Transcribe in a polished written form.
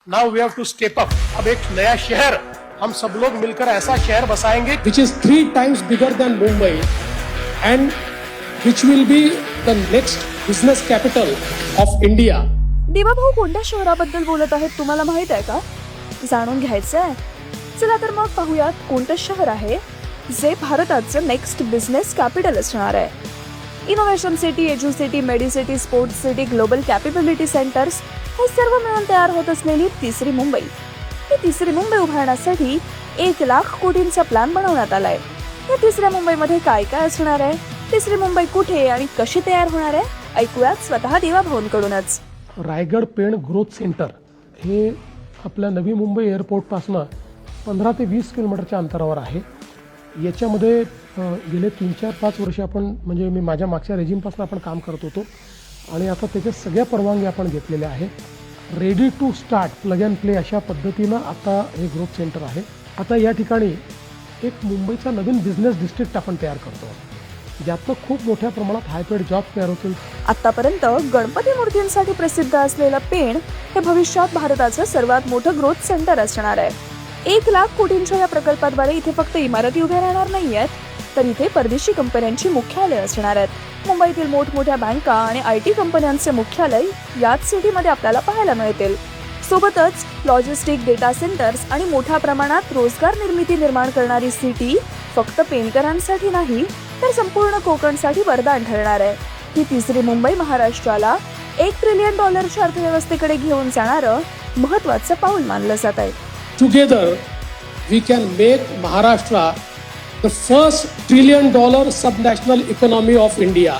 Now we have to step up. अब एक नया शहर हम सब लोग मिलकर ऐसा शहर बसाएंगे which is 3 times bigger than Mumbai and which will be the next business capital of India. दिवाभाऊ कोणत्या शहराबद्दल बोलत आहेत तुम्हाला माहित आहे का? जाणून घ्यायचं आहे? चला तर मग पाहूयात कोणतं शहर आहे जे भारताचं नेक्स्ट बिझनेस कॅपिटल असणार आहे. Innovation city, edu city, Medicity, sports city, global capability centres हे सर्व मिळून तयार होत असलेली तिसरी मुंबई. ही तिसरी मुंबई उभारण्यासाठी 1,00,000 कोटींचा प्लॅन बनवण्यात आलाय. या तिसऱ्या मुंबईमध्ये काय काय असणार आहे, तिसरी मुंबई कुठे आणि कशी तयार होणार आहे, ऐकूयात स्वतः दिवाभाऊंकडूनच. रायगड पेण ग्रोथ सेंटर हे आपल्या नवी मुंबई एअरपोर्टपासून 15 ते 20 किलोमीटरच्या अंतरावर आहे. याच्यामध्ये गेले 3-4-5 वर्ष आपण म्हणजे मी माझ्या मागच्या रेजिमपासून आपण काम करत होतो आणि आता त्याच्या सगळ्या परवानगी आपण घेतलेल्या आहे. Ready to start, plug and play अशा पद्धतीनं आता हे ग्रोथ सेंटर आहे. आता या ठिकाणी एक मुंबईचा नवीन बिझनेस डिस्ट्रिक्ट आपण तयार करतो, ज्यातनं खूप मोठ्या प्रमाणात हायपेड जॉब तयार होतील. आतापर्यंत गणपती मूर्तींसाठी प्रसिद्ध असलेलं पेण हे भविष्यात भारताचं सर्वात मोठं ग्रोथ सेंटर असणार आहे. 1,00,000 कोटींच्या या प्रकल्पाद्वारे इथे फक्त इमारती उभ्या राहणार नाहीयेत, तर इथे परदेशी कंपन्यांची मुख्यालय असणार आहेत. मुंबईतील मोठमोठ्या बँका आणि IT कंपन्यांचे मुख्यालय याच सिटीमध्ये आपल्याला पाहायला मिळतील. सोबतच लॉजिस्टिक, डेटा सेंटर्स आणि मोठ्या प्रमाणात रोजगार निर्मिती निर्माण करणारी सिटी फक्त पेणकरांसाठी नाही तर संपूर्ण कोकणसाठी वरदान ठरणार आहे. ही तिसरी मुंबई महाराष्ट्राला $1 ट्रिलियन अर्थव्यवस्थेकडे घेऊन जाणारं महत्वाचं पाऊल मानलं जात आहे. Together, we can make Maharashtra the first $1 trillion subnational economy of India.